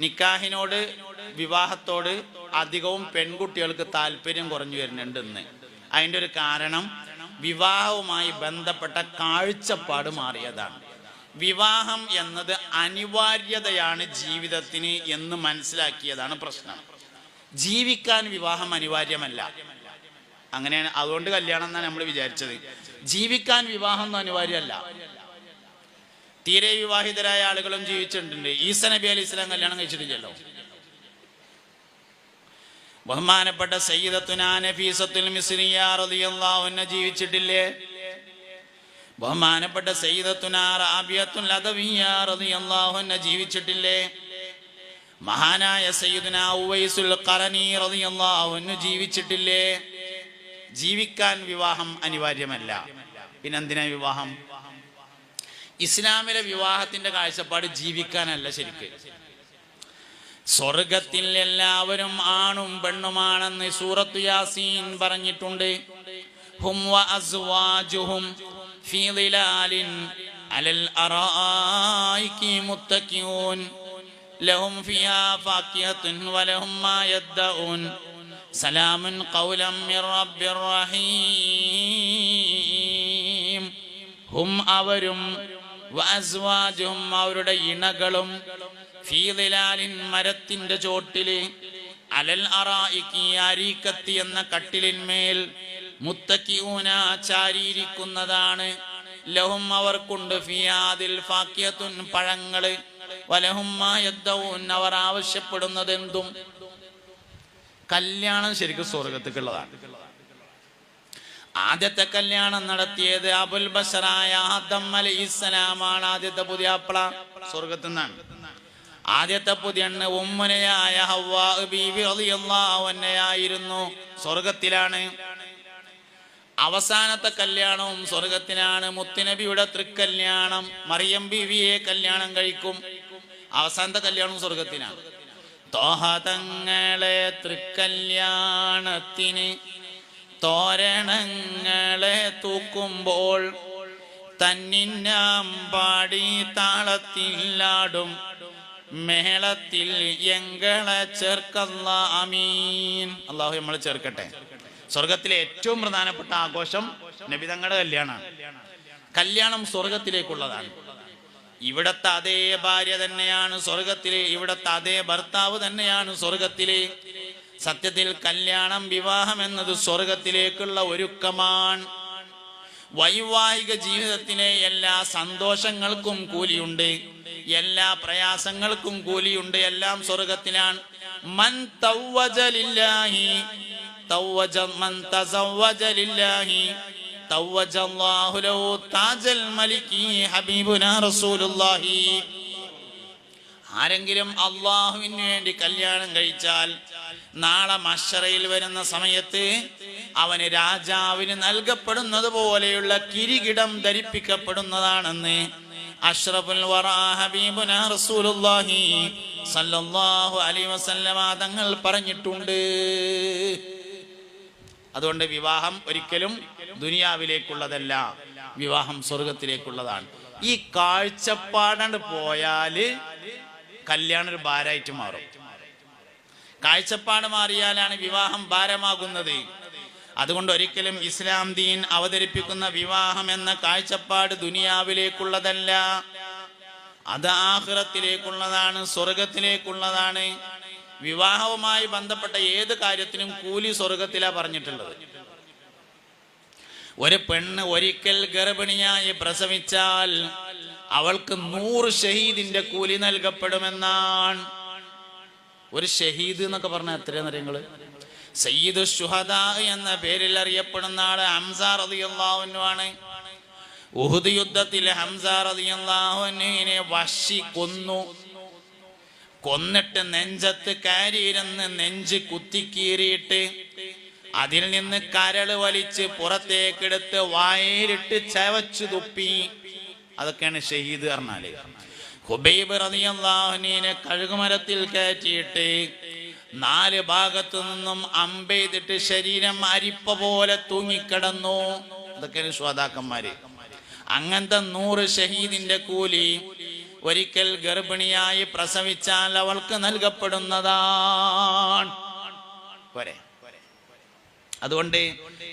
നിക്കാഹിനോട് വിവാഹത്തോട് അധികവും പെൺകുട്ടികൾക്ക് താല്പര്യം കുറഞ്ഞു വരുന്നുണ്ട് ഇന്ന്. അതിൻ്റെ ഒരു കാരണം വിവാഹവുമായി ബന്ധപ്പെട്ട കാഴ്ചപ്പാട് മാറിയതാണ്. വിവാഹം എന്നത് അനിവാര്യതയാണ് ജീവിതത്തിന് എന്ന് മനസ്സിലാക്കിയതാണ് പ്രശ്നം. ജീവിക്കാൻ വിവാഹം അനിവാര്യമല്ല. അങ്ങനെയാണ്, അതുകൊണ്ട് കല്യാണം എന്നാണ് നമ്മൾ വിചാരിച്ചത്. ജീവിക്കാൻ വിവാഹം ഒന്നും അനിവാര്യമല്ല. തീരെ വിവാഹിതരായ ആളുകളും ജീവിച്ചിട്ടുണ്ട്. ഈസ നബി അലൈഹി സ്വലാം കല്യാണം കഴിച്ചിട്ടില്ലല്ലോ. ബഹുമാനപ്പെട്ട സയ്യിദത്തുനാ നഫീസത്തുൽ മിസ്രിയ റളിയല്ലാഹു അൻഹ ജീവിച്ചിട്ടില്ലേ? ബഹുമാനപ്പെട്ട സയ്യിദത്തുനാ റാബിയത്തുൽ അദവിയ്യ റളിയല്ലാഹു അൻഹ ജീവിച്ചിട്ടില്ലേ? മഹാനായ സയ്യിദുനാ ഉവൈസുൽ ഖറനി റളിയല്ലാഹു അൻഹു ജീവിച്ചിട്ടില്ലേ? ജീവിക്കാൻ വിവാഹം അനിവാര്യമല്ല. പിന്നെന്തിനാ വിവാഹം? ഇസ്ലാമിലെ വിവാഹത്തിന്റെ കാഴ്ചപ്പാട് ജീവിക്കാനല്ല. ശരിക്ക് സ്വർഗത്തിൽ എല്ലാവരും ആണും പെണ്ണുമാണെന്ന് സൂറത്ത് യാസീൻ പറഞ്ഞിട്ടുണ്ട്. ഹും വ അസ്വാജുഹും ഫീ ളിലാലിൻ അലൽ അറായികി മുത്തഖിഊൻ ലഹും ഫിഹാ ഫാകിഹത്തുൻ വലഹും മാ യദ്ദഊൻ സലാമുൻ ഖൗലൻ മിർ റബ്ബിർ റഹീം. ഹും അവരും വഅസ്വാജുഹും അവരുടെ ഇണകളും ഫീ ളിലാലിൻ മരത്തിന്റെ ചോട്ടില് അലൽ അറായികി അരീക്കത്തി എന്ന കട്ടിലിന്മേൽ മുത്തഖിഊന ചാരിയിരിക്കുന്നതാണ്. ലഹും അവർക്കുണ്ട് ഫിയാദിൽ ഫാകിഹത്തുൻ പഴങ്ങള് വലഹും മാ യദ്ദഊൻ അവർ ആവശ്യപ്പെടുന്നത് എന്തും. കല്യാണം ശരിക്കും സ്വർഗത്തേക്കുള്ളതാണ്. ആദ്യത്തെ കല്യാണം നടത്തിയത് അബുൽ ബശറായ ആദം അലൈഹിസ്സലാമാണ്. ആദ്യത്തെ പുതിയാപ്പള സ്വർഗത്തിൽ നിന്നാണ്. ആദ്യത്തെ പുതിയണ്ണ് ഉമ്മുനയായ ഹവ്വാ ബീവി റളിയല്ലാഹു അൻഹയായിരുന്നു, സ്വർഗത്തിലാണ്. അവസാനത്തെ കല്യാണവും സ്വർഗത്തിലാണ്. മുത്തുനബിയുടെ തൃക്കല്യാണം, മറിയം ബീവിയെ കല്യാണം കഴിക്കും. അവസാനത്തെ കല്യാണവും സ്വർഗത്തിനാണ്. ത്വഹ തങ്ങളെ തൃക്കല്യാണത്തിന് തോരണങ്ങളെ തൂക്കുമ്പോൾ തന്നിന്നാം പാടി താളത്തിലാടും മേളത്തിൽ എങ്ങളെ ചേർക്കല്ല അമീൻ. അള്ളാഹു നമ്മളെ ചേർക്കട്ടെ. സ്വർഗത്തിലെ ഏറ്റവും പ്രധാനപ്പെട്ട ആഘോഷം നബി തങ്ങളുടെ കല്യാണമാണ്. കല്യാണം സ്വർഗത്തിലേക്കുള്ളതാണ്. ഇവിടത്തെ അതേ ഭാര്യ തന്നെയാണ് സ്വർഗത്തിലെ, ഇവിടത്തെ അതേ ഭർത്താവ് തന്നെയാണ് സ്വർഗത്തിലെ. സത്യത്തിൽ കല്യാണം, വിവാഹം എന്നത് സ്വർഗത്തിലേക്കുള്ള ഒരുക്കമാണ്. വൈവാഹിക ജീവിതത്തിലെ എല്ലാ സന്തോഷങ്ങൾക്കും കൂലിയുണ്ട്, എല്ലാ പ്രയാസങ്ങൾക്കും കൂലിയുണ്ട്. എല്ലാം സ്വർഗത്തിലാണ്. മൻ തവ്വജ ലില്ലാഹി തവ്വജ മൻ തസവ്വജ ലില്ലാഹി തവ്വജല്ലാഹു ലഹു താജൽ മലികി ഹബീബുനാ റസൂലുള്ളാഹി. ആരെങ്കിലും അല്ലാഹുവിന് വേണ്ടി കല്യാണം കഴിച്ചാൽ നാളെ മഹ്ശറയിൽ വരുന്ന സമയത്ത് അവന് രാജാവിന് നൽകപ്പെടുന്നത് പോലെയുള്ള കിരീടം ധരിപ്പിക്കപ്പെടുന്നതാണെന്ന് അഷ്റഫുൽ വറാ ഹബീബുനാ റസൂലുള്ളാഹി സല്ലല്ലാഹു അലൈഹി വസല്ലമ തങ്ങൾ പറഞ്ഞിട്ടുണ്ട്. അതുകൊണ്ട് വിവാഹം ഒരിക്കലും ദുനിയാവിലേക്കുള്ളതല്ല, വിവാഹം സ്വർഗത്തിലേക്കുള്ളതാണ്. ഈ കാഴ്ചപ്പാടാണ്ട് പോയാല് കല്യാണം ഒരു ഭാരമായിട്ട് മാറും. കാഴ്ചപ്പാട് മാറിയാലാണ് വിവാഹം ഭാരമാകുന്നത്. അതുകൊണ്ട് ഒരിക്കലും ഇസ്ലാം ദീൻ അവതരിപ്പിക്കുന്ന വിവാഹം എന്ന കാഴ്ചപ്പാട് ദുനിയാവിലേക്കുള്ളതല്ല, അത് ആഖിറത്തിലേക്കുള്ളതാണ്, സ്വർഗത്തിലേക്കുള്ളതാണ്. വിവാഹവുമായി ബന്ധപ്പെട്ട ഏത് കാര്യത്തിനും കൂലി സ്വർഗത്തിലാ പറഞ്ഞിട്ടുള്ളത്. ഒരു പെണ്ണ് ഒരിക്കൽ ഗർഭിണിയായി പ്രസവിച്ചാൽ അവൾക്ക് 100 ഷഹീദിന്റെ കൂലി നൽകപ്പെടുമെന്നാണ്. ഒരു ഷഹീദ് എന്നൊക്കെ പറഞ്ഞാൽ എത്രയാ നിങ്ങള്? സയ്യിദു ശുഹദാ എന്ന പേരിൽ അറിയപ്പെടുന്ന ആള് ഹംസ റളിയല്ലാഹു അൻഹു ആണ്. ഉഹുദ് യുദ്ധത്തിൽ ഹംസ റളിയല്ലാഹു അൻഹുവിനെ വഹ്ശി കൊന്നു. കൊന്നിട്ട് നെഞ്ചത്ത് കയറിയിരുന്ന് നെഞ്ച് കുത്തിക്കീറിയിട്ട് അതിൽ നിന്ന് കരള് വലിച്ച് പുറത്തേക്കെടുത്ത് വായിലിട്ട് ചവച്ചു തുപ്പി. അതൊക്കെയാണ് ഷഹീദ് പറഞ്ഞാല്. ഹുബൈബ് റളിയല്ലാഹു അൻഹുവിനെ കഴുകുമരത്തിൽ കയറ്റിയിട്ട് 4 ഭാഗത്തു നിന്നും അമ്പെയ്തിട്ട് ശരീരം അരിപ്പ പോലെ തൂങ്ങിക്കിടന്നു. അതൊക്കെയാണ് ശുഹദാക്കന്മാര്. അങ്ങനത്തെ 100 ഷഹീദിന്റെ കൂലി ഒരിക്കൽ ഗർഭിണിയായി പ്രസവിച്ചാൽ അവൾക്ക് നൽകപ്പെടുന്നതാണ്. പോരെ? അതുകൊണ്ട്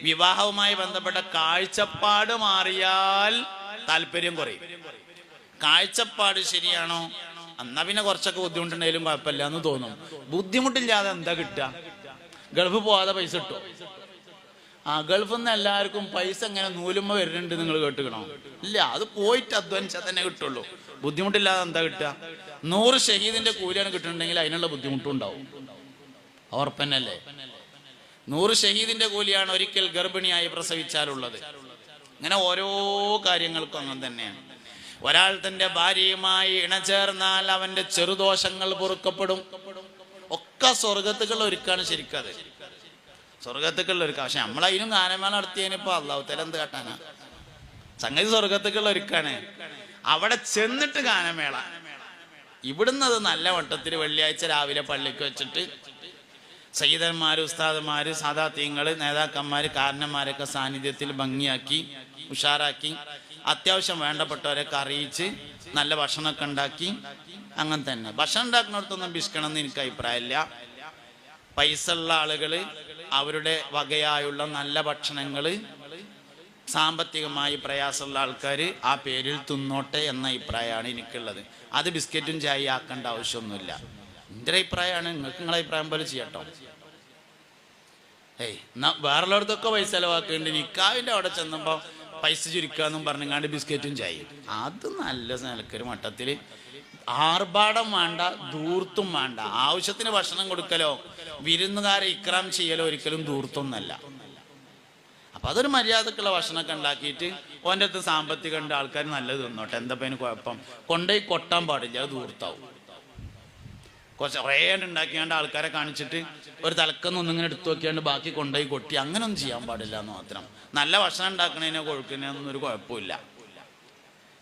വിവാഹവുമായി ബന്ധപ്പെട്ട കാഴ്ചപ്പാട് മാറിയാൽ താല്പര്യം കുറയും. കാഴ്ചപ്പാട് ശരിയാണോ, എന്നാ പിന്നെ കുറച്ചൊക്കെ ബുദ്ധിമുട്ടുണ്ടെങ്കിലും കുഴപ്പമില്ല എന്ന് തോന്നും. ബുദ്ധിമുട്ടില്ലാതെ എന്താ കിട്ടുക? ഗൾഫ് പോവാതെ പൈസ കിട്ടുമോ? ഗൾഫിൽ നിന്ന് എല്ലാവർക്കും പൈസ എങ്ങനെ നൂലുമ്പ വരുന്നുണ്ട് നിങ്ങൾ കേട്ടുക്കണോ? ഇല്ല, അത് പോയിട്ട് അധ്വാനിച്ചാൽ തന്നെ കിട്ടുള്ളൂ. ബുദ്ധിമുട്ടില്ലാതെ എന്താ കിട്ടുക? 100 ഷഹീദിന്റെ കൂലിയാണ് കിട്ടുന്നുണ്ടെങ്കിൽ അതിനുള്ള ബുദ്ധിമുട്ടും ഉണ്ടാവും. ഉറപ്പന്നല്ലേ? 100 ഷഹീദിന്റെ കൂലിയാണ് ഒരിക്കൽ ഗർഭിണിയായി പ്രസവിച്ചാലുള്ളത്. ഇങ്ങനെ ഓരോ കാര്യങ്ങൾക്കും അങ്ങനെ തന്നെയാണ്. ഒരാൾ തന്റെ ഭാര്യയുമായി ഇണചേർന്നാൽ അവന്റെ ചെറുദോഷങ്ങൾ പൊറുക്കപ്പെടും. ഒക്കെ സ്വർഗത്തുക്കുള്ള ഒരുക്കാണ് ശരിക്കത്. സ്വർഗത്തുക്കുള്ള ഒരുക്ക. പക്ഷെ നമ്മളതിനും ഗാനമേള നടത്തിയതിനിപ്പോ അള്ളാഹുത്തല എന്ത് കാട്ടാനാ? സംഗതി സ്വർഗത്തുക്കുള്ള ഒരുക്കാണ്. അവിടെ ചെന്നിട്ട് ഗാനമേള. ഇവിടുന്ന് അത് നല്ല വട്ടത്തിൽ വെള്ളിയാഴ്ച രാവിലെ പള്ളിക്ക് വെച്ചിട്ട് സയ്യിദന്മാര്, ഉസ്താദന്മാര്, സാദാത്യങ്ങള്, നേതാക്കന്മാര്, കാരണന്മാരൊക്കെ സാന്നിധ്യത്തിൽ ഭംഗിയാക്കി ഉഷാറാക്കി അത്യാവശ്യം വേണ്ടപ്പെട്ടവരൊക്കെ അറിയിച്ച് നല്ല ഭക്ഷണമൊക്കെ ഉണ്ടാക്കി. അങ്ങനെ തന്നെ ഭക്ഷണം ഉണ്ടാക്കുന്നിടത്തൊന്നും പിശുക്കണം എന്ന് എനിക്ക് അഭിപ്രായമില്ല. പൈസ ഉള്ള ആളുകള് അവരുടെ വകയായുള്ള നല്ല ഭക്ഷണങ്ങള് സാമ്പത്തികമായി പ്രയാസമുള്ള ആൾക്കാർ ആ പേരിൽ തിന്നോട്ടെ എന്ന അഭിപ്രായമാണ് എനിക്കുള്ളത്. അത് ബിസ്ക്കറ്റും ചായ ആക്കേണ്ട ആവശ്യമൊന്നുമില്ല. എൻ്റെ അഭിപ്രായമാണ്. നിങ്ങൾക്ക് നിങ്ങളെ അഭിപ്രായം പോലെ ചെയ്യട്ടോ. വേറുള്ളടത്തൊക്കെ പൈസ ചെലവാക്കുന്നുണ്ട്. നിക്കാവിൻ്റെ അവിടെ ചെന്നപ്പോൾ പൈസ ചുരുക്കാന്നും പറഞ്ഞാണ്ട് ബിസ്ക്കറ്റും ചായയും. അത് നല്ല നിലക്കൊരു മട്ടത്തിൽ ആർഭാടം വേണ്ട, ധൂർത്തും വേണ്ട. ആവശ്യത്തിന് ഭക്ഷണം കൊടുക്കലോ വിരുന്നുകാരെ ഇക്രാം ചെയ്യലോ ഒരിക്കലും ധൂർത്തൊന്നല്ല. അപ്പൊ അതൊരു മര്യാദക്കുള്ള ഭക്ഷണമൊക്കെ ഉണ്ടാക്കിയിട്ട് ഓൻ്റെ അടുത്ത് സാമ്പത്തികം ഉണ്ട്, ആൾക്കാർ നല്ലത് തിന്നോട്ടെ, എന്താ അതിന് കുഴപ്പം? കൊണ്ടുപോയി കൊട്ടാൻ പാടില്ല, അത് ധൂർത്താവും. കുറച്ച് കുറേ ഉണ്ടാക്കിയാണ്ട് ആൾക്കാരെ കാണിച്ചിട്ട് ഒരു തലക്കൊന്നൊന്നിങ്ങനെ എടുത്തു നോക്കിയാണ്ട് ബാക്കി കൊണ്ടുപോയി കൊട്ടി അങ്ങനെയൊന്നും ചെയ്യാൻ പാടില്ല എന്ന് മാത്രം. നല്ല ഭക്ഷണം ഉണ്ടാക്കണതിനോ കൊഴുക്കുന്നതിനൊന്നും ഒരു കുഴപ്പമില്ല.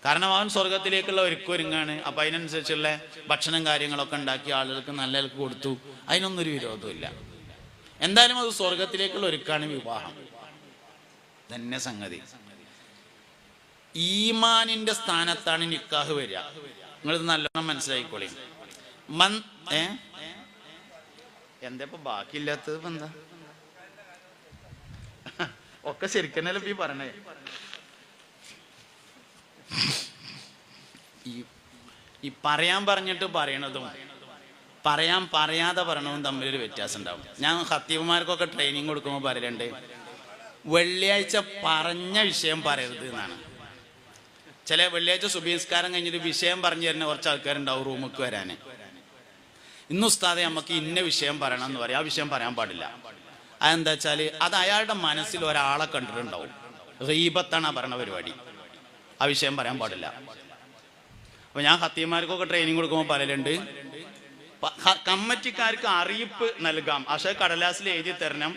കാരണം അവൻ സ്വർഗത്തിലേക്കുള്ള ഒരുങ്ങാണ്. അപ്പം അതിനനുസരിച്ചുള്ള ഭക്ഷണം കാര്യങ്ങളൊക്കെ ഉണ്ടാക്കി ആളുകൾക്ക് നല്ലവർക്ക് കൊടുത്തു. അതിനൊന്നും ഒരു വിരോധമില്ല. എന്തായാലും അത് സ്വർഗത്തിലേക്കുള്ള ഒരുക്കാണ് വിവാഹം തന്നെ സംഗതി. ഈമാനിന്റെ സ്ഥാനത്താണ് നിക്കാഹ് വരിക. നിങ്ങളിത് നല്ലോണം മനസ്സിലായിക്കോളി. എന്താ ഇപ്പൊ ബാക്കിയില്ലാത്തത്? ഇപ്പൊ എന്താ ഒക്കെ ശരിക്കന്നല്ലേ ഈ പറഞ്ഞേ? ഈ പറയാൻ പറഞ്ഞിട്ട് പറയണതും പറയാതെ പറയണതും തമ്മിലൊരു വ്യത്യാസം ഉണ്ടാവും. ഞാൻ ഖത്തീബുമാർക്കൊക്കെ ട്രെയിനിങ് കൊടുക്കുമ്പോൾ പറയലുണ്ട്, വെള്ളിയാഴ്ച പറഞ്ഞ വിഷയം പറയരുത് എന്നാണ്. ചില വെള്ളിയാഴ്ച സുബഹിസ്കാരം കഴിഞ്ഞിട്ട് വിഷയം പറഞ്ഞു തരുന്ന കുറച്ച് ആൾക്കാരുണ്ടാവും റൂമിലേക്ക് വരാൻ. ഇന്ന് ഉസ്താദെ നമുക്ക് ഇന്ന വിഷയം പറയണം എന്ന് പറയും. ആ വിഷയം പറയാൻ പാടില്ല. അതെന്താ വെച്ചാൽ അത് അയാളുടെ മനസ്സിൽ ഒരാളെ കണ്ടിട്ടുണ്ടാവും. ഗീബത്താണ് ആ ഭരണ പരിപാടി. ആ വിഷയം പറയാൻ പാടില്ല. അപ്പൊ ഞാൻ ഖത്തീബുമാർക്കൊക്കെ ട്രെയിനിങ് കൊടുക്കുമ്പോൾ പറയലുണ്ട്, കമ്മിറ്റിക്കാർക്ക് അറിയിപ്പ് നൽകാം, പക്ഷേ കടലാസിൽ എഴുതി തരണം.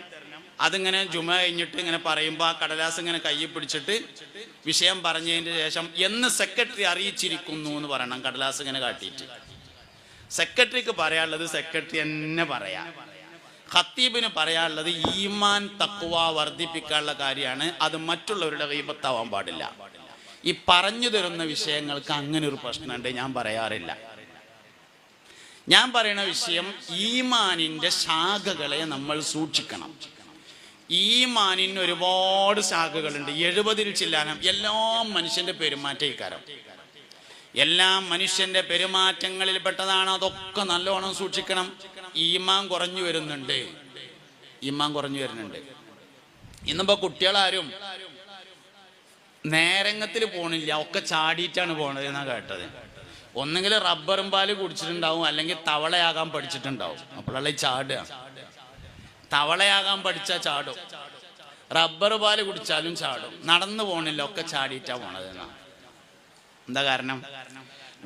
അതിങ്ങനെ ജുമ കഴിഞ്ഞിട്ട് ഇങ്ങനെ പറയുമ്പോൾ ആ കടലാസ് ഇങ്ങനെ കയ്യിൽ പിടിച്ചിട്ട് വിഷയം പറഞ്ഞതിന് ശേഷം എന്ന് സെക്രട്ടറി അറിയിച്ചിരിക്കുന്നു എന്ന് പറയണം. കടലാസ് ഇങ്ങനെ കാട്ടിയിട്ട് സെക്രട്ടറിക്ക് പറയാനുള്ളത് സെക്രട്ടറി തന്നെ പറയാം. ഖത്തീബിന് പറയാനുള്ളത് ഈമാൻ തഖ്വ വർദ്ധിപ്പിക്കാനുള്ള കാര്യമാണ്. അത് മറ്റുള്ളവരുടെ ഗീബത്താവാൻ പാടില്ല. ഈ പറഞ്ഞു തരുന്ന വിഷയങ്ങൾക്ക് അങ്ങനെ ഒരു പ്രശ്നമുണ്ട്. ഞാൻ പറയാറില്ല. ഞാൻ പറയുന്ന വിഷയം ഈമാനിന്റെ ശാഖകളെ നമ്മൾ സൂക്ഷിക്കണം. ഈമാനിന് ഒരുപാട് ശാഖകളുണ്ട്. 70-ൽ ചില്ലാനം. എല്ലാം മനുഷ്യന്റെ പെരുമാറ്റക്കാരം, എല്ലാം മനുഷ്യന്റെ പെരുമാറ്റങ്ങളിൽ പെട്ടതാണ്. അതൊക്കെ നല്ലോണം സൂക്ഷിക്കണം. ഈമാൻ കുറഞ്ഞു വരുന്നുണ്ട്. ഇന്നിപ്പോ കുട്ടികളാരും നേരങ്ങത്തിൽ പോണില്ല, ഒക്കെ ചാടിയിട്ടാണ് പോണത് എന്നാ കേട്ടത്. ഒന്നെങ്കിൽ റബ്ബറും പാല് കുടിച്ചിട്ടുണ്ടാവും, അല്ലെങ്കിൽ തവളയാകാൻ പഠിച്ചിട്ടുണ്ടാവും. അപ്പോഴല്ലേ ചാടുക. തവളയാകാൻ പഠിച്ചാൽ ചാടും, റബ്ബർ പാല് കുടിച്ചാലും ചാടും. നടന്നു പോണില്ല, ഒക്കെ ചാടിയിട്ടാ പോണത് എന്നാ. എന്താ കാരണം?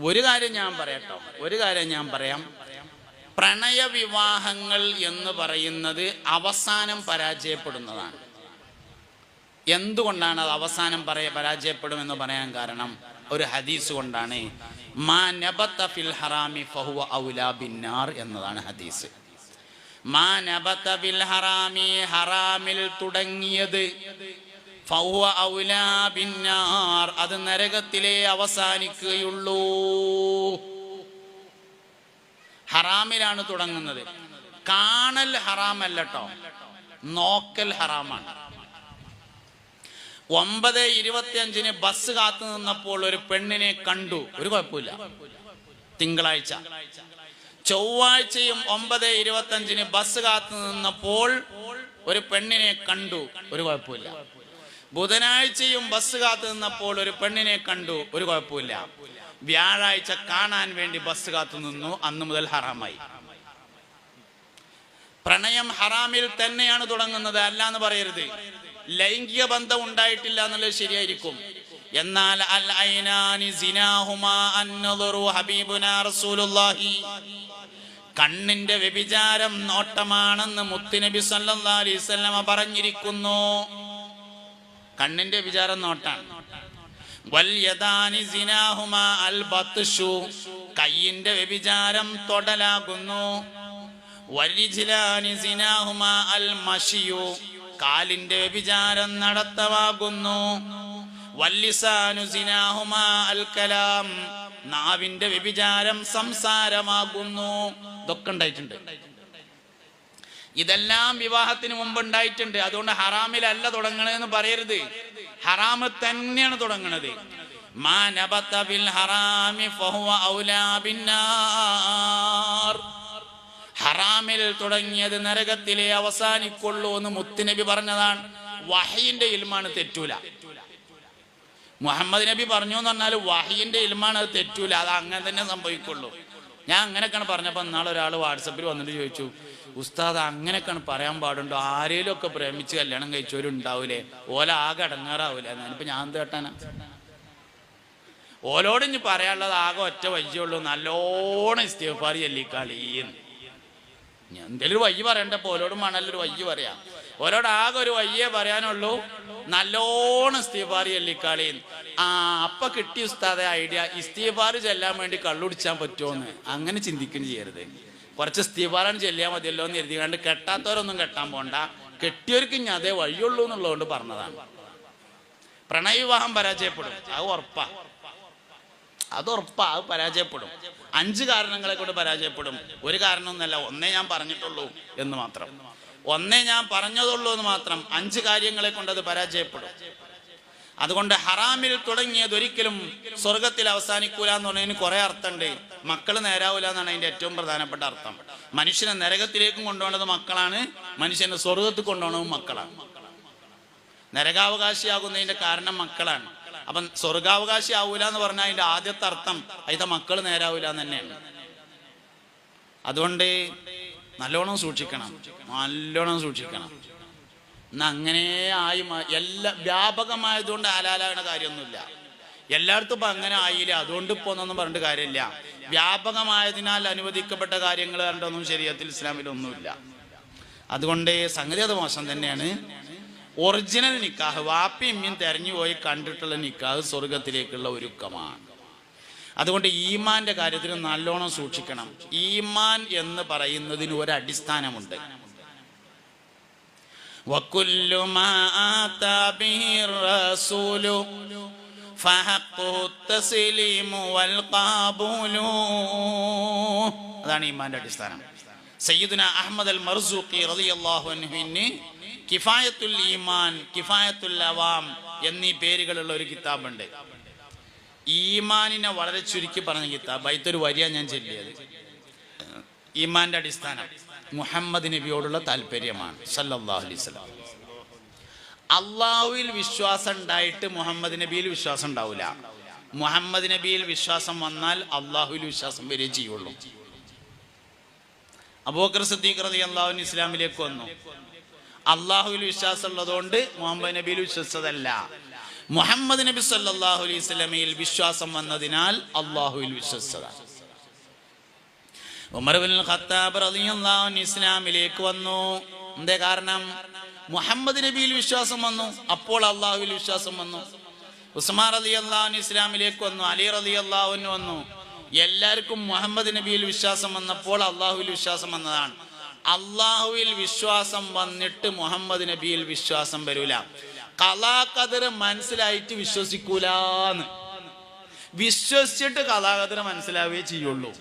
ഒരു കാര്യം ഞാൻ പറയാം. പ്രണയവിവാഹങ്ങൾ എന്ന് പറയുന്നത് അവസാനം പരാജയപ്പെടുന്നതാണ്. എന്തുകൊണ്ടാണ് അത് അവസാനം പരാജയപ്പെടുമെന്ന് പറയാൻ കാരണം ഒരു ഹദീസ് കൊണ്ടാണ്. മാ നബത ഫിൽ ഹറാമി ഫഹുവ ഔലാ ബിന്നാർ എന്നതാണ് ഹദീസ്. മാ നബത ഫിൽ ഹറാമി, ഹറാമിൽ തുടങ്ങിയത് ഫഹുവ ഔലാ ബിന്നാർ, അത് നരകത്തിലേ അവസാനിക്കുകയുള്ളൂ. ഹറാമിലാണ് തുടങ്ങുന്നത്. കാണൽ ഹറാമല്ല കേട്ടോ, നോക്കൽ ഹറാമാണ്. 9:25 ബസ് കാത്തു നിന്നപ്പോൾ ഒരു പെണ്ണിനെ കണ്ടു, ഒരു കുഴപ്പമില്ല. തിങ്കളാഴ്ച. ചൊവ്വാഴ്ചയും 9:25 ബസ് കാത്തു നിന്നപ്പോൾ ഒരു പെണ്ണിനെ കണ്ടു, ഒരു കുഴപ്പമില്ല. ബുധനാഴ്ചയും ബസ് കാത്തു നിന്നപ്പോൾ ഒരു പെണ്ണിനെ കണ്ടു, ഒരു കുഴപ്പമില്ല. വ്യാഴാഴ്ച കാണാൻ വേണ്ടി ബസ് കാത്തു നിന്നു, അന്ന് മുതൽ ഹറാമായി. പ്രണയം ഹറാമിൽ തന്നെയാണ് തുടങ്ങുന്നത്, അല്ല എന്ന് പറയരുത്. ലൈംഗിക ബന്ധം ഉണ്ടായിട്ടില്ല എന്നുള്ളത് ശരിയായിരിക്കും. എന്നാൽ അൽ ഐനാനി സിനാഹുമാ അന്നദറു ഹബീബുനാ റസൂലുള്ളാഹി, കണ്ണിന്റെ വ്യഭിചാരം നോട്ടമാണെന്ന് മുത്തുനബി സല്ലല്ലാഹു അലൈഹി വസല്ലമ പറഞ്ഞിരിക്കുന്നു. കണ്ണിന്റെ വ്യഭിചാരം നോട്ടാണ്. വൽ യദാനി സിനാഹുമാ അൽ ബത്ഷു, കയ്യിന്റെ വ്യഭിചാരം തൊടലാകുന്നു. വൽരിജ്ലാനി സിനാഹുമാ അൽ മശിയു, കാലിന്റെ വ്യഭിചാരം നടത്തമാകുന്നു. വല്ലിസാനു സിനാഹുമാ അൽ കലാം, നാവിന്റെ വ്യഭിചാരം സംസാരമാകുന്നു. ഇതൊക്കെ ഉണ്ടായിട്ടുണ്ട്. ഇതെല്ലാം വിവാഹത്തിന് മുമ്പ് ഉണ്ടായിട്ടുണ്ട്. അതുകൊണ്ട് ഹറാമിലല്ല തുടങ്ങണതെന്ന് പറയരുത്, ഹറാമ് തന്നെയാണ് തുടങ്ങണത്. മാ നബത ബിൽ ഹറാമി ഫഹുവ ഔലാ ബിന്നാർ, ഹറാമിൽ തുടങ്ങിയത് നരകത്തിലെ അവസാനിക്കുള്ളൂ എന്ന് മുത്തുനബി പറഞ്ഞതാണ്. വഹയിന്റെ ഇൽമാണ്, തെറ്റൂല. മുഹമ്മദ് നബി പറഞ്ഞു എന്ന് പറഞ്ഞാൽ വഹയിന്റെ ഇൽമാണ്, അത് തെറ്റൂല, അത് അങ്ങനെ തന്നെ സംഭവിക്കുള്ളൂ. ഞാൻ അങ്ങനെയൊക്കെയാണ് പറഞ്ഞപ്പോൾ നാളെ ഒരാൾ വാട്സപ്പിൽ വന്നിട്ട് ചോദിച്ചു, ഉസ്താദ് അങ്ങനെയൊക്കെയാണ് പറയാൻ പാടുണ്ടോ? ആരേലും ഒക്കെ പ്രേമിച്ച് കല്യാണം കഴിച്ചവരുണ്ടാവൂലേ, ഓല ആകെ അടങ്ങാറാവൂലേ? ഞാനിപ്പോൾ ഞാൻ എന്ത് കേട്ടാനാ? ഓലോട് ഇനി പറയാനുള്ളത് ആകെ ഒറ്റ വയ്യുള്ളൂ, നല്ലോണം ഇസ്തിഗ്ഫാർ ചൊല്ലിക്കാളീന്ന്. ഞാൻ എന്തെങ്കിലും ഒരു വയ്യ പറയണ്ടപ്പോ ഓലോടും വേണമല്ലോ ഒരു വയ്യ പറയാം. ഓലോട് ആകെ ഒരു വയ്യേ പറയാനുള്ളൂ, നല്ലോണം ഇസ്തിഗ്ഫാർ ചൊല്ലിക്കാളീന്ന്. അപ്പൊ കിട്ടി ഉസ്താദെ ഐഡിയ, ഇസ്തിഗ്ഫാർ ചെല്ലാൻ വേണ്ടി കള്ളുടിച്ചാൻ പറ്റുമോന്ന്. അങ്ങനെ ചിന്തിക്കുകയും ചെയ്യരുത്. കുറച്ച് ഇസ്തിഗ്ഫാറാണ് ചെല്ലിയാൽ മതിയല്ലോ എന്ന് കരുതി കണ്ട് കെട്ടാത്തവരൊന്നും കെട്ടാൻ പോണ്ട, കെട്ടിയവർക്ക് ഇനി അതേ വഴിയുള്ളൂ എന്നുള്ളതുകൊണ്ട് പറഞ്ഞതാണ്. പ്രണയവിവാഹം പരാജയപ്പെടും, അത് ഉറപ്പാ, അത് പരാജയപ്പെടും. 5 കാരണങ്ങളെ കൊണ്ട് പരാജയപ്പെടും. ഒരു കാരണമൊന്നല്ല, ഒന്നേ ഞാൻ പറഞ്ഞിട്ടുള്ളൂ എന്ന് മാത്രം, 5 കാര്യങ്ങളെ കൊണ്ട് അത് പരാജയപ്പെടും. അതുകൊണ്ട് ഹറാമിൽ തുടങ്ങിയത് ഒരിക്കലും സ്വർഗത്തിൽ അവസാനിക്കൂല എന്ന് പറഞ്ഞതിന് കുറെ അർത്ഥമുണ്ട്. മക്കൾ നേരാവൂല എന്നാണ് അതിന്റെ ഏറ്റവും പ്രധാനപ്പെട്ട അർത്ഥം. മനുഷ്യനെ നരകത്തിലേക്കും കൊണ്ടുപോകുന്നത് മക്കളാണ്, മനുഷ്യനെ സ്വർഗത്തിൽ കൊണ്ടുപോകുന്നതും മക്കളാണ്. നരകാവകാശിയാകുന്നതിന്റെ കാരണം മക്കളാണ്. അപ്പം സ്വർഗാവകാശി ആവൂല എന്ന് പറഞ്ഞാൽ അതിന്റെ ആദ്യത്തെ അർത്ഥം അതിന്റെ മക്കൾ നേരാവൂല എന്ന് തന്നെയാണ്. അതുകൊണ്ട് നല്ലോണം സൂക്ഷിക്കണം. എന്നാ അങ്ങനെ ആയി എല്ലാ വ്യാപകമായതുകൊണ്ട് ആലാലാകണ കാര്യമൊന്നുമില്ല. എല്ലായിടത്തും ഇപ്പൊ അങ്ങനെ ആയില്ല, അതുകൊണ്ട് ഇപ്പൊ ഒന്നൊന്നും പറഞ്ഞിട്ട് കാര്യമില്ല. വ്യാപകമായതിനാൽ അനുവദിക്കപ്പെട്ട കാര്യങ്ങൾ കണ്ടൊന്നും ശരീഅത്തിൽ ഇസ്ലാമിലൊന്നുമില്ല. അതുകൊണ്ട് സംഗതി അത് മോശം തന്നെയാണ്. ഒറിജിനൽ നിക്കാഹ്, വാപ്പിയും ഇമ്മയും തെരഞ്ഞുപോയി കണ്ടിട്ടുള്ള നിക്കാഹ് സ്വർഗത്തിലേക്കുള്ള ഒരുക്കമാണ്. അതുകൊണ്ട് ഈമാന്റെ കാര്യത്തിൽ നല്ലോണം സൂക്ഷിക്കണം. ഈമാൻ എന്ന് പറയുന്നതിന് ഒരടിസ്ഥാനമുണ്ട്. വകുല്ലു മാ ആതാ ബിഹിർ റസൂലു ഫഹഖ്ഖു തസ്ലീമു വൽ ഖബൂലു, അതാണ് ഈമാന്റെ അടിസ്ഥാനം. സയ്യിദുന അഹ്മദ് അൽ മർസൂഖി റളിയല്ലാഹു അൻഹുവിന് കിഫായത്തുൽ ഈമാൻ, കിഫായത്തുൽ അവാം എന്നീ പേരുകളുള്ള ഒരു കിതാബുണ്ട്. ഈമാനിനെ വളരെ ചുരുക്കി പറഞ്ഞ കിതാബ്. അതിലൊരു വരിയാണ് ഞാൻ ചൊല്ലിയത്. ഈമാന്റെ അടിസ്ഥാനം മുഹമ്മദ് നബിയോടുള്ള താല്പര്യമാണ് സല്ലല്ലാഹു അലൈഹി വസല്ലം. അള്ളാഹുവിൽ വിശ്വാസം ഉണ്ടായിട്ട് മുഹമ്മദ് നബിയിൽ വിശ്വാസം ഉണ്ടാവില്ല. മുഹമ്മദ് നബിയിൽ വിശ്വാസം വന്നാൽ അള്ളാഹുവിൽ വിശ്വാസം വരെ ചെയ്യുള്ളൂ. അബൂബക്കർ സിദ്ദീഖ് റളിയല്ലാഹു അൻഹു ഇസ്ലാമിലേക്ക് വന്നു. അള്ളാഹുവിൽ വിശ്വാസം ഉള്ളതുകൊണ്ട് മുഹമ്മദ് നബിയിൽ വിശ്വസിച്ചതല്ല, മുഹമ്മദ് നബി സല്ലല്ലാഹു അലൈഹി വസല്ലമയിൽ വിശ്വാസം വന്നതിനാൽ അള്ളാഹുവിൽ വിശ്വസിച്ചതാണ്. ഉമർ ഇബ്നുൽ ഖത്താബ് റളിയല്ലാഹു അൻഹു ഇസ്ലാമിലേക്ക് വന്നു. എന്തേ കാരണം? മുഹമ്മദ് നബിയിൽ വിശ്വാസം വന്നു, അപ്പോൾ അള്ളാഹുവിൽ വിശ്വാസം വന്നു. ഉസ്മാൻ റളിയല്ലാഹു അൻഹു ഇസ്ലാമിലേക്ക് വന്നു, അലി റളിയല്ലാഹു അൻഹു വന്നു. എല്ലാവർക്കും മുഹമ്മദ് നബിയിൽ വിശ്വാസം വന്നപ്പോൾ അള്ളാഹുവിൽ വിശ്വാസം വന്നതാണ്. അള്ളാഹുവിൽ വിശ്വാസം വന്നിട്ട് മുഹമ്മദ് നബിയിൽ വിശ്വാസം വരൂല. ഖലാ ഖദർ മനസ്സിലായിട്ട് വിശ്വസിക്കൂലാന്ന്. വിശ്വസിച്ചിട്ട് ഖലാ ഖദർ മനസ്സിലാവുകയേ ചെയ്യുള്ളൂ.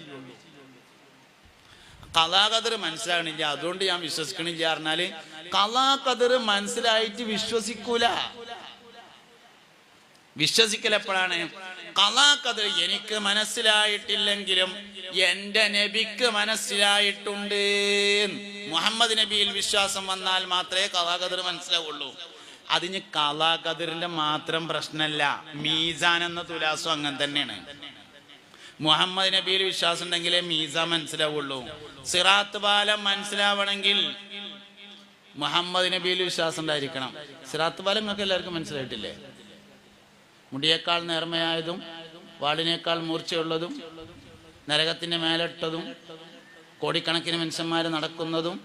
ഖലാ ഖദർ മനസ്സിലാകണില്ല, അതുകൊണ്ട് ഞാൻ വിശ്വസിക്കണില്ല പറഞ്ഞാല് ഖലാ ഖദർ മനസ്സിലായിട്ട് വിശ്വസിക്കൂല. വിശ്വസിക്കൽ എപ്പോഴാണ്? ഖലാ ഖദർ എനിക്ക് മനസ്സിലായിട്ടില്ലെങ്കിലും എന്റെ നബിക്ക് മനസ്സിലായിട്ടുണ്ട്. മുഹമ്മദ് നബിയിൽ വിശ്വാസം വന്നാൽ മാത്രമേ ഖലാ ഖദർ മനസ്സിലാവുള്ളൂ. അതിന് ഖലാ ഖദറിന്റെ മാത്രം പ്രശ്നമല്ല, മീസാൻ എന്ന തുലാസും അങ്ങനെ തന്നെയാണ്. മുഹമ്മദ് നബിയിൽ വിശ്വാസം ഉണ്ടെങ്കിലേ മീസാൻ മനസ്സിലാവുള്ളൂ. സിറാത്ത് പാലം മനസ്സിലാവണമെങ്കിൽ മുഹമ്മദ് നബിയിൽ വിശ്വാസം ഉണ്ടായിരിക്കണം. സിറാത്ത് പാലം നിങ്ങൾക്ക് എല്ലാവർക്കും മനസ്സിലായിട്ടില്ലേ? മുടിയേക്കാൾ നേർമയായതും വാളിനേക്കാൾ മൂർച്ചയുള്ളതും നരകത്തിന്റെ മേലിട്ടതും കോടിക്കണക്കിന് മനുഷ്യന്മാർ നടക്കുന്നതും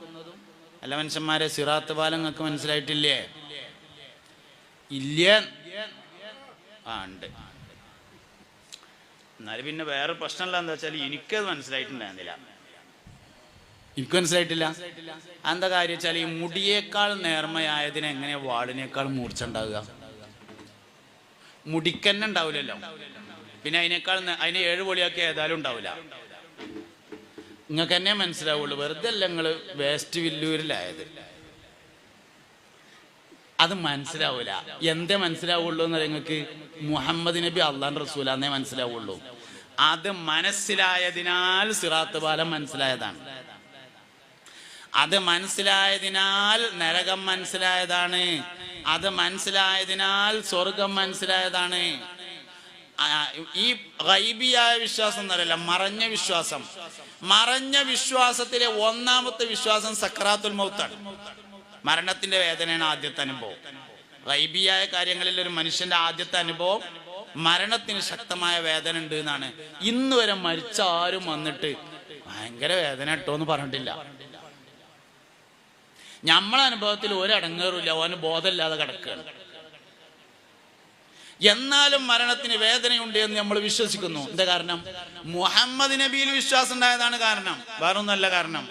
അല്ല മനുഷ്യന്മാരെ, സിറാത്ത് പാലം നിങ്ങൾക്ക് മനസ്സിലായിട്ടില്ലേ? ഇല്ല. ഉണ്ട്. എന്നാലും പിന്നെ വേറെ പ്രശ്നമല്ല, എന്താ വെച്ചാൽ എനിക്കത് മനസ്സിലായിട്ടുണ്ടായിരുന്നില്ല. എനിക്ക് മനസ്സിലായിട്ടില്ല. എന്താ കാര്യം വെച്ചാൽ ഈ മുടിയേക്കാൾ നേർമയായതിന് എങ്ങനെ വാളിനേക്കാൾ മൂർച്ച ഉണ്ടാവുക? മുടിക്കന്നെ ഉണ്ടാവില്ലല്ലോ. പിന്നെ അതിനെ 7 പൊളിയൊക്കെ ഏതായാലും ഉണ്ടാവില്ല. നിങ്ങൾക്ക് തന്നെ മനസ്സിലാവുള്ളൂ. വെറുതെ അല്ല നിങ്ങൾ വേസ്റ്റ് വില്ലൂരിലായത്. അത് മനസ്സിലാവൂല. എന്തേ മനസ്സിലാവുള്ളൂ എന്ന് നിങ്ങൾക്ക്? മുഹമ്മദ് നബി അള്ളാഹുവിന്റെ റസൂലാന്നേ മനസ്സിലാവുള്ളൂ. അത് മനസ്സിലായതിനാൽ സിറാത്ത് പാലം മനസ്സിലായതാണ്. അത് മനസ്സിലായതിനാൽ നരകം മനസ്സിലായതാണ്. അത് മനസ്സിലായതിനാൽ സ്വർഗം മനസ്സിലായതാണ്. ഈ ഗൈബിയായ വിശ്വാസം എന്നറിയില്ല, മറഞ്ഞ വിശ്വാസം. മറഞ്ഞ വിശ്വാസത്തിലെ ഒന്നാമത്തെ വിശ്വാസം സക്രാത്തുൽ മൗത്താണ്. മരണത്തിന്റെ വേദനയാണ് ആദ്യത്തെ അനുഭവം. ഗൈബിയായ കാര്യങ്ങളിൽ ഒരു മനുഷ്യന്റെ ആദ്യത്തെ അനുഭവം മരണത്തിന് ശക്തമായ വേദന ഉണ്ട് എന്നാണ്. ഇന്ന് വരെ മരിച്ച ആരും വന്നിട്ട് ഭയങ്കര വേദന ഇട്ടോ എന്ന് പറഞ്ഞിട്ടില്ല. നമ്മളെ അനുഭവത്തിൽ ഒരടങ്ങേറില്ല, അവന് ബോധമില്ലാതെ കിടക്കുകയാണ്. എന്നാലും മരണത്തിന് വേദനയുണ്ട് എന്ന് നമ്മൾ വിശ്വസിക്കുന്നു. എന്താ കാരണം? മുഹമ്മദ് നബിയിൽ വിശ്വാസം ഉണ്ടായതാണ് കാരണം, വേറൊന്നല്ല കാരണം.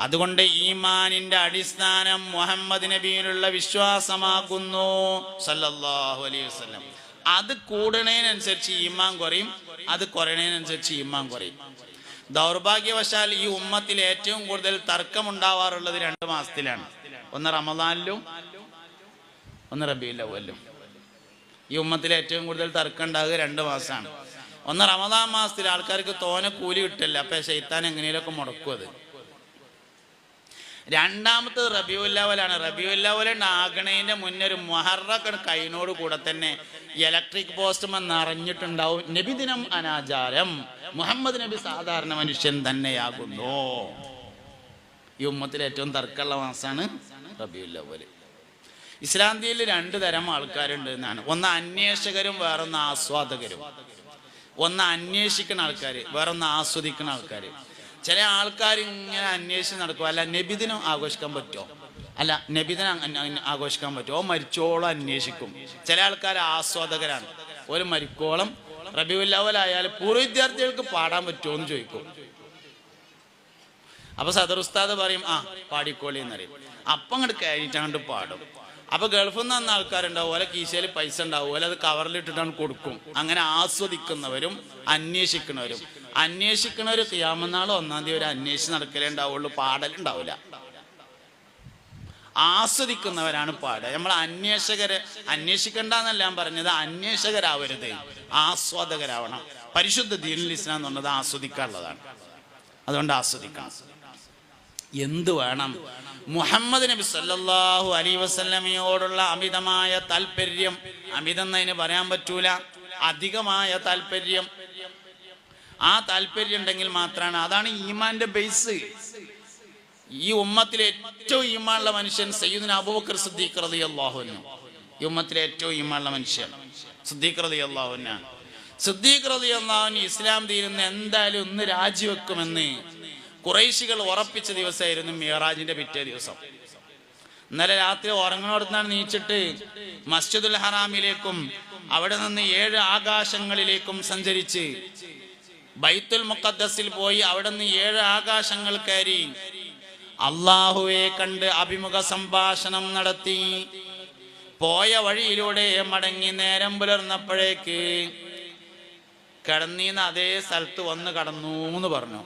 അതുകൊണ്ട് ഈമാനിന്റെ അടിസ്ഥാനം മുഹമ്മദ് നബിയിലുള്ള വിശ്വാസമാകുന്നു സല്ലല്ലാഹു അലൈഹി വസല്ലം. അത് കൂടുന്നതിനനുസരിച്ച് ഈമാൻ കുറയും, അത് കുറയുന്നതിനനുസരിച്ച് ഈമാൻ കുറയും. ദൗർഭാഗ്യവശാൽ ഈ ഉമ്മത്തിൽ ഏറ്റവും കൂടുതൽ തർക്കമുണ്ടാവാറുള്ളത് 2 മാസത്തിലാണ്. ഒന്ന് റമദാനിലും ഒന്ന് റബീഉൽ അവ്വലിലും. ഈ ഉമ്മത്തിൽ ഏറ്റവും കൂടുതൽ തർക്കം ഉണ്ടാകുക 2 മാസമാണ്. ഒന്ന് റമദാൻ മാസത്തിൽ ആൾക്കാർക്ക് തോനെ കൂലി കിട്ടില്ല, അപ്പൊ ശൈത്താൻ എങ്ങനെയൊക്കെ മുടക്കും അത്. രണ്ടാമത്തത് റബീഉൽ അവ്വലാണ്. റബീഉൽ അവ്വൽ ആകണേന്റെ മുന്നേ ഒരു മുഹറം കൈനോട് കൂടെ തന്നെ ഇലക്ട്രിക് പോസ്റ്റ് നിറഞ്ഞിട്ടുണ്ടാവും, നബിദിനം അനാചാരം, മുഹമ്മദ് നബി സാധാരണ മനുഷ്യൻ തന്നെയാകുന്നു. ഈ ഉമ്മത്തിൽ ഏറ്റവും തർക്കമുള്ള മാസമാണ് റബീഉൽ അവ്വൽ. ഇസ്ലാന്തിയിൽ 2 തരം ആൾക്കാരുണ്ട് എന്നാണ്. ഒന്ന് അന്വേഷകരും വേറൊന്ന് ആസ്വാദകരും. ഒന്ന് അന്വേഷിക്കുന്ന ആൾക്കാർ, വേറൊന്ന് ആസ്വദിക്കുന്ന ആൾക്കാർ. ചില ആൾക്കാർ ഇങ്ങനെ അന്വേഷിച്ച് നടക്കും. അല്ല നബിദിനം ആഘോഷിക്കാൻ പറ്റുമോ? അല്ല നബിദിനം ആഘോഷിക്കാൻ പറ്റുമോ? മരിച്ചോളം അന്വേഷിക്കും. ചില ആൾക്കാർ ആസ്വാദകരാണ്. ഒരു മരിക്കോളം റബീഉൽ അവ്വൽ ആയാൽ പൂർവ്വ വിദ്യാർത്ഥികൾക്ക് പാടാൻ പറ്റുമോ എന്ന് ചോദിക്കും. അപ്പൊ സദർ ഉസ്താദ് പറയും പാടിക്കോളി എന്നറിയും. അപ്പം അങ്ങോട്ട് കയറിയിട്ടാണ്ട് പാടും. അപ്പൊ ഗൾഫിൽ നിന്ന് വന്ന ആൾക്കാരുണ്ടാവും, ഓലെ കീശയിൽ പൈസ ഉണ്ടാവും, ഓലെ അത് കവറിലിട്ടിട്ടാണ് കൊടുക്കും. അങ്ങനെ ആസ്വദിക്കുന്നവരും അന്വേഷിക്കുന്നവരും. അന്വേഷിക്കുന്നവർ ഖിയാമത്ത് നാൾ 1-ാം തീയതി ഒരു അന്വേഷിച്ച് നടക്കലേ ഉണ്ടാവുള്ളൂ, പാടലുണ്ടാവില്ല. ആസ്വദിക്കുന്നവരാണ് പാടുക. നമ്മൾ അന്വേഷിക്കണ്ടെന്നല്ല ഞാൻ പറഞ്ഞത്, അന്വേഷകരാവരുത്, ആസ്വാദകരാവണം. പരിശുദ്ധ ദീനുൽ ഇസ്ലാം എന്ന് പറഞ്ഞത് ആസ്വദിക്കാനുള്ളതാണ്. അതുകൊണ്ട് ആസ്വദിക്കണം. എന്ത് വേണം? മുഹമ്മദ് നബി സല്ലല്ലാഹു അലൈഹി വസല്ലമയോടുള്ള അമിതമായ താല്പര്യം. അമിതം എന്നതിന് പറയാൻ പറ്റൂല, അധികമായ താല്പര്യം. ആ താല്പര്യം ഉണ്ടെങ്കിൽ മാത്രമാണ്, അതാണ് ഈമാന്റെ ബേസ്. ഈ ഉമ്മത്തിലെ ഏറ്റവും ഈമാനുള്ള മനുഷ്യൻ സയ്യിദുനാ അബൂബക്കർ സിദ്ദീഖ് റളിയല്ലാഹു അൻഹു. ഈ ഉമ്മത്തിലെ ഏറ്റവും ഈമാനുള്ള മനുഷ്യൻ സിദ്ദീഖ് റളിയല്ലാഹു അൻഹു. സിദ്ദീഖ് റളിയല്ലാഹു അൻഹു ഇസ്ലാം ദീനിൽ എന്തായാലും ഒന്ന് രാജിവെക്കുമെന്ന് ഖുറൈശികൾ ഉറപ്പിച്ച ദിവസമായിരുന്നു മിഅ്റാജിന്റെ പിറ്റേ ദിവസം. ഇന്നലെ രാത്രി ഉറങ്ങുന്നിടത്താണ് നീച്ചിട്ട് മസ്ജിദുൽ ഹറാമിലേക്കും അവിടെ നിന്ന് 7 ആകാശങ്ങളിലേക്കും സഞ്ചരിച്ച് ബൈത്തുൽ മുഖദ്ദസിൽ പോയി അവിടെ നിന്ന് 7 ആകാശങ്ങൾ കയറി അള്ളാഹുവെ കണ്ട് അഭിമുഖ സംഭാഷണം നടത്തി. പോയ വഴിയിലൂടെ മടങ്ങി നേരം പുലർന്നപ്പോഴേക്ക് കിടന്നീന്ന് അതേ സ്ഥലത്ത് വന്ന് കടന്നു എന്ന് പറഞ്ഞു.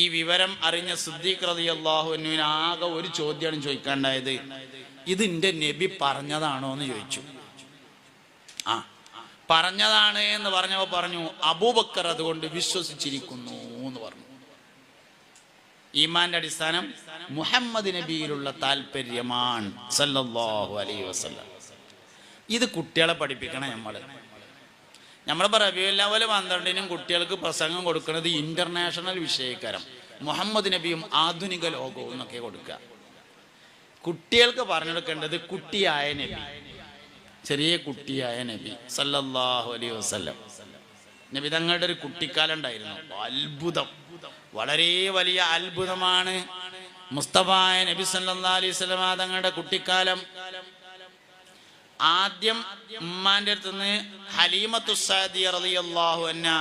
ഈ വിവരം അറിഞ്ഞ സിദ്ദീഖ് റളിയല്ലാഹു അൻഹുവിന് ആകെ ഒരു ചോദ്യമാണ് ചോദിക്കാണ്ടായത്. ഇത് എൻ്റെ നബി പറഞ്ഞതാണോ എന്ന് ചോദിച്ചു. ആ, പറഞ്ഞതാണ് എന്ന് പറഞ്ഞപ്പോൾ പറഞ്ഞു, അബൂബക്കർ അതുകൊണ്ട് വിശ്വസിച്ചിരിക്കുന്നു എന്ന് പറഞ്ഞു. ഈമാന്റെ അടിസ്ഥാനം മുഹമ്മദ് നബിയിലുള്ള താല്പര്യമാണ് സല്ലല്ലാഹു അലൈഹി വസല്ലം. ഇത് കുട്ടികളെ പഠിപ്പിക്കണം. നമ്മളിപ്പോൾ റബീഉൽ അവ്വൽ 12-നും കുട്ടികൾക്ക് പ്രസംഗം കൊടുക്കുന്നത് ഇന്റർനാഷണൽ വിഷയക്കാരം മുഹമ്മദ് നബിയും ആധുനിക ലോകവും എന്നൊക്കെ കൊടുക്കുക. കുട്ടികൾക്ക് പറഞ്ഞെടുക്കേണ്ടത് കുട്ടിയായ നബി, ചെറിയ കുട്ടിയായ നബി സല്ലല്ലാഹു അലൈഹി വസല്ലം. നബി തങ്ങളുടെ ഒരു കുട്ടിക്കാലം ഉണ്ടായിരുന്നു. അത്ഭുതം, വളരെ വലിയ അത്ഭുതമാണ് മുസ്തഫ നബി സല്ലല്ലാഹു അലൈഹി വസല്ലം തങ്ങളുടെ കുട്ടിക്കാലം. ആദ്യം ഉമ്മാന്റെ അടുത്തുനിന്ന് ഹലീമത്തു സഅദിയ റളിയല്ലാഹു അൻഹാ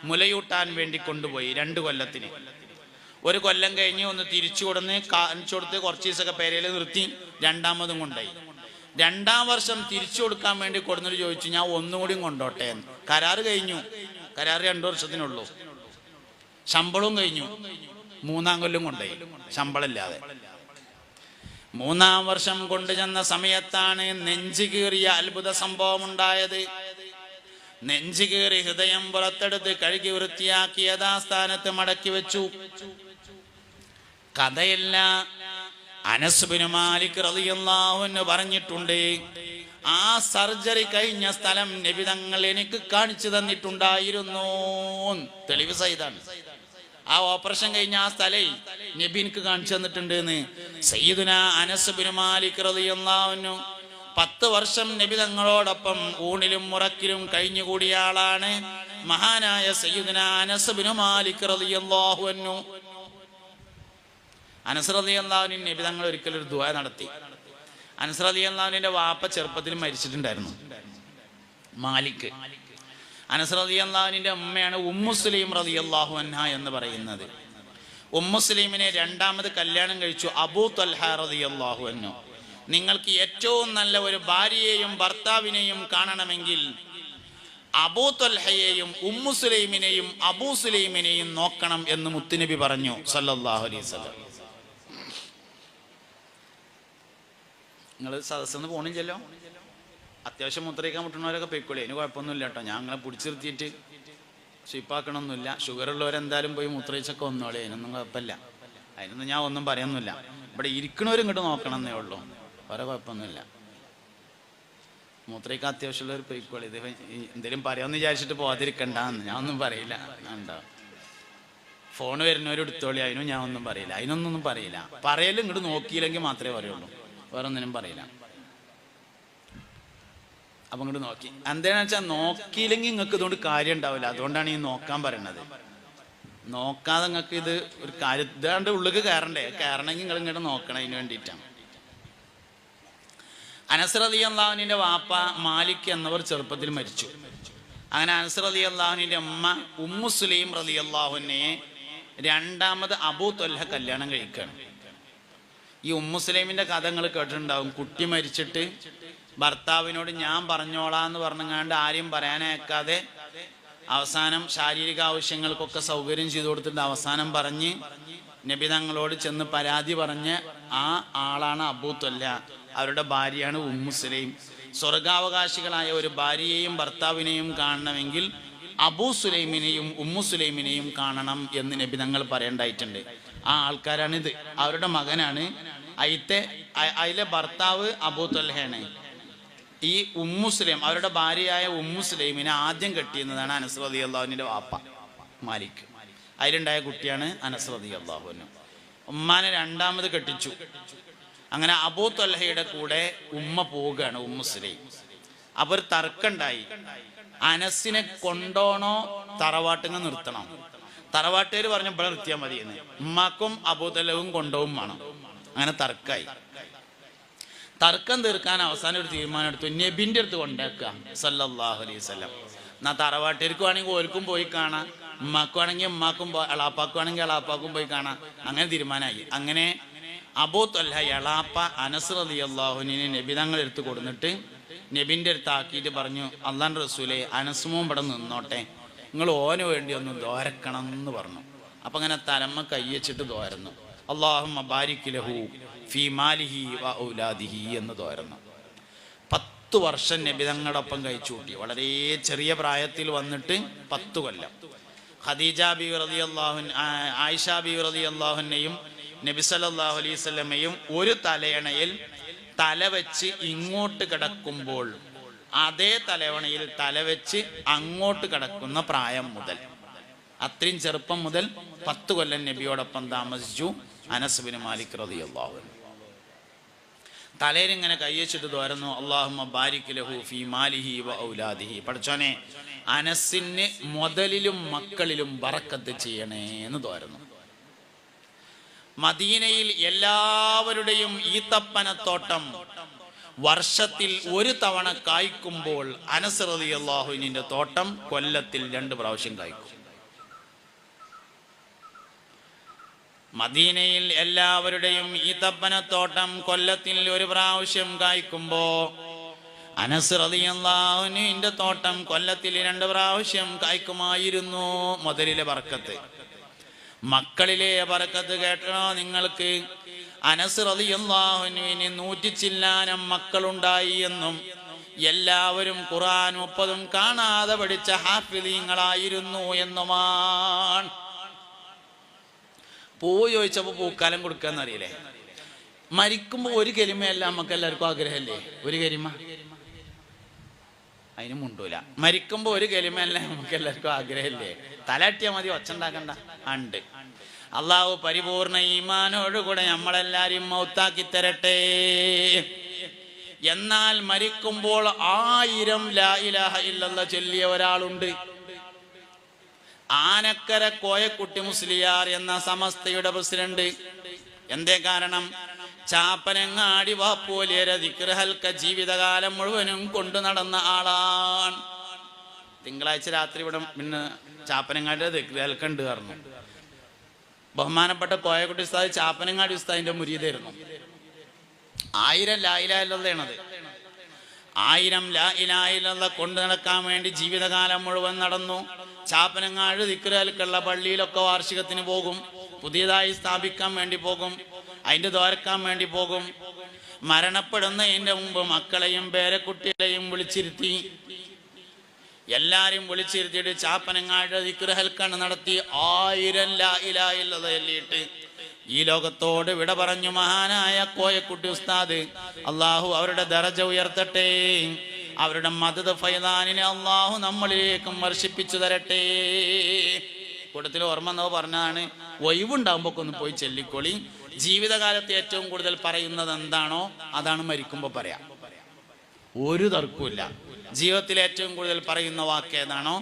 മുലയൂട്ടാൻ വേണ്ടി കൊണ്ടുപോയി 2 കൊല്ലത്തിന്. ഒരു കൊല്ലം കഴിഞ്ഞ് ഒന്ന് തിരിച്ചു കൊടുത്ത് കുറച്ച് ദിവസമൊക്കെ പേരയിൽ നിർത്തി രണ്ടാമതും കൊണ്ടുപോയി. 2-ാം വർഷം തിരിച്ചു കൊടുക്കാൻ വേണ്ടി കൊടുന്നിട്ട് ചോദിച്ചു, ഞാൻ ഒന്നുകൂടി കൊണ്ടോട്ടെ എന്ന്. കരാറ് കഴിഞ്ഞു. കരാറ് 2 വർഷത്തിനുള്ളൂ. ശമ്പളവും കഴിഞ്ഞു. 3-ാം കൊല്ലം കൊണ്ടുപോയി ശമ്പളമില്ലാതെ. 3-ാം വർഷം കൊണ്ടുചെന്ന സമയത്താണ് നെഞ്ചു കീറിയ അത്ഭുത സംഭവം ഉണ്ടായത്. നെഞ്ചു കീറി ഹൃദയം പുറത്തെടുത്ത് കഴുകി വൃത്തിയാക്കി യഥാസ്ഥാനത്ത് മടക്കി വെച്ചു. കഥയല്ല, അനസ് ബിൻ മാലിക് റളിയല്ലാഹു അൻഹു പറഞ്ഞിട്ടുണ്ട്, ആ സർജറി കഴിഞ്ഞ സ്ഥലം നബി തങ്ങൾ എനിക്ക് കാണിച്ചു തന്നിട്ടുണ്ടായിരുന്നു. തെളിവ് സഹിതാണ്. ആ ഓപ്പറേഷൻ കഴിഞ്ഞ ആ സ്ഥലം നബി എനിക്ക് കാണിച്ചു തന്നിട്ടുണ്ട് എന്ന് സയ്യിദുനാ അനസ് ബിൻ മാലിക് റളിയല്ലാഹു അൻഹു 10 വർഷം നബി തങ്ങളോടൊപ്പം ഊണിലും മുറക്കിലും കഴിഞ്ഞുകൂടിയ ആളാണ് മഹാനായ സയ്യിദുനാ അനസ് ബിൻ മാലിക് റളിയല്ലാഹു അൻഹു. അനസ് റളിയല്ലാഹു അൻഹു നബി തങ്ങൾ ഒരിക്കലും ഒരു ദുആ നടത്തി. അനസ് റളിയല്ലാഹു അൻഹുവിന്റെ വാപ്പ ചെറുപ്പത്തിൽ മരിച്ചിട്ടുണ്ടായിരുന്നു, മാലിക്. അനസ് റളിയല്ലാഹു അൻഹുവിന്റെ ഉമ്മയാണ് ഉമ്മു സുലൈം റളിയല്ലാഹു അൻഹ എന്ന് പറയുന്നത്. ഉമ്മു സുലൈമിനെ 2ാമത് കല്യാണം കഴിച്ചു അബൂ ത്വൽഹ റളിയല്ലാഹു അൻഹു. നിങ്ങൾക്ക് ഏറ്റവും നല്ല ഒരു ഭാര്യയെയും ഭർത്താവിനെയും കാണണമെങ്കിൽ അബൂ ത്വൽഹയെയും ഉമ്മു സുലൈമിനെയും അബൂ സുലൈമിനെയും നോക്കണം എന്ന് മുത്തുനബി പറഞ്ഞു സല്ലല്ലാഹു അലൈഹി വസല്ലം. നിങ്ങൾ സദസ്സെന്ന് പോണില്ലല്ലോ, അത്യാവശ്യം മുദ്രയിക്കാൻ മുട്ടുന്നവരൊക്കെ പൊയ്ക്കോളി, അതിന് കുഴപ്പമൊന്നുമില്ല കേട്ടോ. ഞാൻ നിങ്ങളെ പിടിച്ചു നിർത്തിയിട്ട് സ്വീപ്പാക്കണമൊന്നുമില്ല. ഷുഗറുള്ളവരെന്തായാലും പോയി മുദ്രയിച്ചൊക്കെ വന്നോളി, അതിനൊന്നും കുഴപ്പമില്ല. അതിനൊന്നും ഞാൻ ഒന്നും പറയുന്നില്ല. ഇവിടെ ഇരിക്കണവരും ഇങ്ങോട്ട് നോക്കണം എന്നേ ഉള്ളൂ, വേറെ കുഴപ്പമൊന്നുമില്ല. മൂത്രയ്ക്ക് അത്യാവശ്യമുള്ളവർ പൊയ്ക്കോളി. ഇത് എന്തെങ്കിലും പറയാമെന്ന് വിചാരിച്ചിട്ട് പോകാതിരിക്കണ്ടെന്ന് ഞാൻ ഒന്നും പറയില്ല. ഉണ്ടാവും ഫോൺ വരുന്നവർ എടുത്തോളി, അതിനും ഞാൻ ഒന്നും പറയില്ല, അതിനൊന്നും പറയില്ല. പറയലും ഇങ്ങോട്ട് നോക്കിയില്ലെങ്കിൽ മാത്രമേ പറയുള്ളൂ, വേറെ ഒന്നിനും പറയില്ല. അപ്പൊ ഇങ്ങോട്ട് നോക്കി എന്താണെന്ന് വെച്ചാൽ നോക്കിയില്ലെങ്കിൽ നിങ്ങൾക്ക് ഇതുകൊണ്ട് കാര്യം ഉണ്ടാവില്ല. അതുകൊണ്ടാണ് ഈ നോക്കാൻ പറയണത്. നോക്കാതെ നിങ്ങൾക്ക് ഇത് ഒരു കാര്യം ഇതാണ്ട് ഉള്ളിലേക്ക് കയറണ്ടേ, കയറണമെങ്കിൽ നിങ്ങൾ ഇങ്ങോട്ട് നോക്കണം. അതിന് വേണ്ടിയിട്ടാണ്. അനസ് റളിയല്ലാഹു അൻഹുവിന്റെ വാപ്പ മാലിക് എന്നവർ ചെറുപ്പത്തിൽ മരിച്ചു. അങ്ങനെ അനസ് റളിയല്ലാഹു അൻഹുവിന്റെ ഉമ്മ ഉമ്മു സുലൈം റളിയല്ലാഹു അൻഹയെ 2ാമത് അബൂ ത്വൽഹ കല്യാണം കഴിക്കുകയാണ്. ഈ ഉമ്മു സുലൈമിന്റെ കഥ നിങ്ങൾ കേട്ടിട്ടുണ്ടാവും. കുട്ടി മരിച്ചിട്ട് ഭർത്താവിനോട് ഞാൻ പറഞ്ഞോളാന്ന് പറഞ്ഞങ്ങാണ്ട് ആരെയും പറയാനേക്കാതെ അവസാനം ശാരീരിക ആവശ്യങ്ങൾക്കൊക്കെ സൗകര്യം ചെയ്തു കൊടുത്തിട്ട് അവസാനം പറഞ്ഞ് നബി തങ്ങളോട് ചെന്ന് പരാതി പറഞ്ഞ ആ ആളാണ് അബൂ ത്വൽഹ. അവരുടെ ഭാര്യയാണ് ഉമ്മു സുലൈം. സ്വർഗാവകാശികളായ ഒരു ഭാര്യയെയും ഭർത്താവിനെയും കാണണമെങ്കിൽ അബൂ സുലൈമിനെയും ഉമ്മു സുലൈമിനെയും കാണണം എന്ന് നബി തങ്ങൾ പറയേണ്ടായിട്ടുണ്ട്. ആ ആൾക്കാരാണിത്. അവരുടെ മകനാണ്. അതിലെ ഭർത്താവ് അബൂ ത്വൽഹയാണ്. ഈ ഉമ്മു സുലൈം അവരുടെ ഭാര്യയായ ഉമ്മു സുലൈമിനെ ആദ്യം കെട്ടിയെന്നതാണ് അനസ് റളിയല്ലാഹു അൻഹുവിന്റെ വാപ്പ മാലിക്. അതിലുണ്ടായ കുട്ടിയാണ് അനസ് റളിയല്ലാഹു അൻഹു. ഉമ്മാനെ 2ാമത് കെട്ടിച്ചു. അങ്ങനെ അബൂ ത്വൽഹയുടെ കൂടെ ഉമ്മ പോവുകയാണ് ഉമ്മു സുലൈം. അവർ തർക്കമുണ്ടായി, അനസിനെ കൊണ്ടോണോ തറവാട്ടിന് നിർത്തണം. തറവാട്ടുകാർ പറഞ്ഞു ഇവിടെ നിർത്തിയാൽ മതി എന്ന്. ഉമ്മാക്കും അബൂ ത്വൽഹയും കൊണ്ടോവും വേണം. അങ്ങനെ തർക്കമായി. തർക്കം തീർക്കാൻ അവസാനം ഒരു തീരുമാനം എടുത്തു, നബിന്റെ അടുത്ത് കൊണ്ടേക്കുക സല്ലല്ലാഹു അലൈഹി വസല്ലം. എന്നാ തറവാട്ടിൽക്കും ആണെങ്കിൽ ഓൽക്കും പോയി കാണാം, ഉമ്മാക്കും ആണെങ്കിൽ ഉമ്മാക്കും, എളാപ്പാക്കും ആണെങ്കിൽ എളാപ്പാക്കും പോയി കാണാം. അങ്ങനെ തീരുമാനമായി. അങ്ങനെ അബൂ ത്വൽഹ എളാപ്പ അനസ് റളിയല്ലാഹുവിനെ നബി തങ്ങൾ എടുത്ത് കൊടുത്തിട്ട് നബിൻ്റെ അടുത്ത് ആക്കിയിട്ട് പറഞ്ഞു, അള്ളാഹുവിൻ്റെ റസൂലേ, അനസുമോൻ ഇവിടെ നിന്നോട്ടെ, നിങ്ങൾ ഓന് വേണ്ടി ഒന്ന് ദോരക്കണം എന്ന് പറഞ്ഞു. അപ്പം അങ്ങനെ തലമ്മ കയ്യച്ചിട്ട് ദോരന്നു. അല്ലാഹുമ്മ ബാരിക് ലഹു ഫീ മാലിഹി വ ഔലാദിഹി എന്ന് ദോരന്നു. 10 വർഷം നബി തങ്ങളോടൊപ്പം കഴിച്ചു കൂട്ടി. വളരെ ചെറിയ പ്രായത്തിൽ വന്നിട്ട് 10 കൊല്ലം. ഖദീജ ബീവി റളിയല്ലാഹു ആയിഷ ബീവി റളിയല്ലാഹുവിനെയും നബി സല്ലല്ലാഹു അലൈഹി വസല്ലമയും ഒരു തലയണയിൽ തലവെച്ച് ഇങ്ങോട്ട് കിടക്കുമ്പോൾ അതേ തലവണയിൽ തലവെച്ച് അങ്ങോട്ട് കിടക്കുന്ന പ്രായം മുതൽ, അത്രയും ചെറുപ്പം മുതൽ 10 കൊല്ലം നബിയോടൊപ്പം താമസിച്ചു അനസ് ബിൻ മാലിക് റളിയല്ലാഹു അൻഹു. തലയിലിങ്ങനെ കയ്യച്ചിട്ട് തോരുന്നു, അല്ലാഹുമ്മ ബാരിക് ലഹു ഫീ മാലിഹി വ ഔലാദിഹി. പഠിച്ചോനെ, അനസിന് മുതലിലും മക്കളിലും ബറക്കത്ത് ചെയ്യണേ എന്ന് തോരുന്നു. മദീനയിൽ എല്ലാവരുടെയും ഈത്തപ്പനത്തോട്ടം വർഷത്തിൽ ഒരു തവണ കായ്ക്കുമ്പോൾ അനസ് റളിയല്ലാഹു അൻഹുവിന്റെ തോട്ടം കൊല്ലത്തിൽ 2 പ്രാവശ്യം കായ്ക്കും. മദീനയിൽ എല്ലാവരുടെയും ഈത്തപ്പനത്തോട്ടം കൊല്ലത്തിൽ 1 പ്രാവശ്യം കായ്ക്കുമ്പോ അനസ് റളിയല്ലാഹു അൻഹുവിന്റെ തോട്ടം കൊല്ലത്തിൽ 2 പ്രാവശ്യം കായ്ക്കുമായിരുന്നു. മുതലിലെ ബർക്കത്ത്, മക്കളിലെ ബർക്കത്ത് കേട്ടോ നിങ്ങൾക്ക്. അനസ് റളിയല്ലാഹു അൻഹുവിന് 100 ചില്ലാനം മക്കളുണ്ടായി എന്നും എല്ലാവരും ഖുർആൻ 30 കാണാതെ പഠിച്ച ഹാഫിളീങ്ങളായിരുന്നു എന്നുമാണ്. പൂ ചോദിച്ചപ്പോൾ പൂക്കാലം കൊടുക്കാന്നറിയില്ലേ? മരിക്കുമ്പോൾ ഒരു കലിമയല്ല നമുക്ക് എല്ലാവർക്കും ആഗ്രഹമല്ലേ? ഒരു കലിമ അതിന് മുണ്ടൂല. മരിക്കുമ്പോൾ ഒരു കലിമയല്ല നമുക്ക് എല്ലാവർക്കും ആഗ്രഹമല്ലേ? തലട്ടിയാൽ മതി, ഒച്ചുണ്ടാക്കണ്ട. ഉണ്ട്. അള്ളാഹു പരിപൂർണ ഈമാനോടുകൂടെ നമ്മളെല്ലാരും മൗത്താക്കി തരട്ടെ. എന്നാൽ മരിക്കുമ്പോൾ 1000 ലാ ഇലാഹ ഇല്ലല്ലാഹ് ചൊല്ലിയ ഒരാളുണ്ട്. ആനക്കര കോയക്കുട്ടി മുസ്ലിയാർ എന്ന സമസ്തയുടെ പ്രസിഡന്റ്. എന്തേ കാരണം? ചാപ്പനങ്ങാടി വാപ്പോലിയര ദിക്ർ ഹൽക്ക ജീവിതകാലം മുഴുവനും കൊണ്ടു നടന്ന ആളാണ്. തിങ്കളാഴ്ച രാത്രി ഇവിടെ പിന്നെ ചാപ്പനങ്ങാടി ദിക്ർ ഹൽക്ക ഉണ്ട് പറഞ്ഞു. ബഹുമാനപ്പെട്ട കോയക്കുട്ടി ഉസ്താദ് ചാപ്പനങ്ങാടി ഉസ്താദിന്റെ മുരീദായിരുന്നു. 1000 ലാ ഇലാഹ ഇല്ലല്ലാഹ് 1000 ലാ ഇലാഹ ഇല്ലല്ലാഹ് കൊണ്ടു നടക്കാൻ വേണ്ടി ജീവിതകാലം മുഴുവൻ നടന്നു. ചാപ്പനങ്ങാട് ദിക്ർ ഹൽക്കുള്ള പള്ളിയിലൊക്കെ വാർഷികത്തിന് പോകും, പുതിയതായി സ്ഥാപിക്കാൻ വേണ്ടി പോകും, അതിന്റെ ദ്വാരക്കാൻ വേണ്ടി പോകും. മരണപ്പെടുന്നതിന്റെ മുമ്പ് മക്കളെയും പേരക്കുട്ടികളെയും വിളിച്ചിരുത്തി, എല്ലാരും വിളിച്ചിരുത്തിയിട്ട് ചാപ്പനങ്ങാട് ദിക്ർ ഹൽക്കാണ് നടത്തി 1000 ലാ ഇലാഹ ഇല്ലല്ലാഹ് ചൊല്ലിയിട്ട് ഈ ലോകത്തോട് വിട പറഞ്ഞു മഹാനായ കോയക്കുട്ടി ഉസ്താദ്. അള്ളാഹു അവരുടെ ദറജ ഉയർത്തട്ടെ, അവരുടെ മദദ് ഫൈദാനിനെ അള്ളാഹു നമ്മളിലേക്കും വർഷിപ്പിച്ചു തരട്ടെ. കൂട്ടത്തിൽ ഓർമ്മ എന്നോ പറഞ്ഞതാണ്, ഒഴിവുണ്ടാകുമ്പോ ഒന്ന് പോയി ചെല്ലിക്കൊളി. ജീവിതകാലത്ത് ഏറ്റവും കൂടുതൽ പറയുന്നത് എന്താണോ അതാണ് മരിക്കുമ്പോൾ പറയാം. ഒരു തർക്കമില്ല. ജീവിതത്തിൽ ഏറ്റവും കൂടുതൽ പറയുന്ന വാക്ക് ഏതാണോ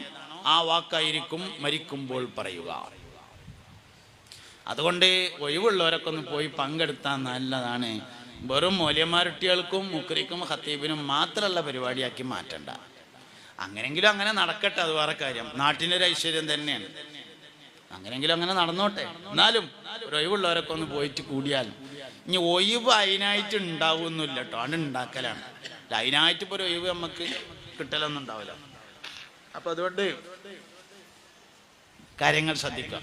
ആ വാക്കായിരിക്കും മരിക്കുമ്പോൾ പറയുക. അതുകൊണ്ട് ഒഴിവുള്ളവരൊക്കെ ഒന്ന് പോയി പങ്കെടുത്താൽ നല്ലതാണ്. വെറും മൗലവിമാരുട്ടികൾക്കും മുക്രിക്കും ഖത്തീബിനും മാത്രമുള്ള പരിപാടിയാക്കി മാറ്റണ്ട. അങ്ങനെങ്കിലും അങ്ങനെ നടക്കട്ടെ, അത് വേറെ കാര്യം. നാട്ടിൻ്റെ ഒരു ഐശ്വര്യം തന്നെയാണ്. അങ്ങനെങ്കിലും അങ്ങനെ നടന്നോട്ടെ. എന്നാലും ഒരു ഒഴിവുള്ളവരൊക്കെ ഒന്ന് പോയിട്ട് കൂടിയാൽ. ഇനി ഒഴിവ് അതിനായിട്ട് ഉണ്ടാവുന്നില്ല കേട്ടോ, അത് ഉണ്ടാക്കലാണ്. അതിനായിട്ട് ഇപ്പോൾ ഒരു ഒഴിവ് നമുക്ക് കിട്ടലൊന്നും ഉണ്ടാവില്ല. അപ്പൊ അതുകൊണ്ട് കാര്യങ്ങൾ ശ്രദ്ധിക്കാം.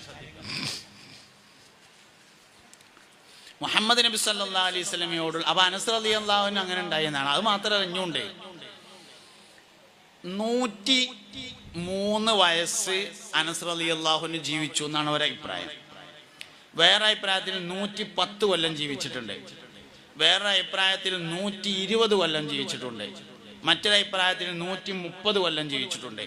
മുഹമ്മദ് നബി സല്ലല്ലാഹു അലൈഹി വസല്ലമയോട് അപ്പൊ അനസ് റളിയല്ലാഹു അൻഹു അങ്ങനെ ഉണ്ടായെന്നാണ്. അത് മാത്രമല്ല, ഇഞ്ഞുണ്ട് 103 വയസ്സ് അനസ് റളിയല്ലാഹു അൻഹു ജീവിച്ചു എന്നാണ് ഒരഭിപ്രായം. വേറെ അഭിപ്രായത്തിൽ 110 കൊല്ലം ജീവിച്ചിട്ടുണ്ട്. വേറെ അഭിപ്രായത്തിൽ 120 കൊല്ലം ജീവിച്ചിട്ടുണ്ട്. മറ്റൊരഭിപ്രായത്തിൽ 130 കൊല്ലം ജീവിച്ചിട്ടുണ്ട്.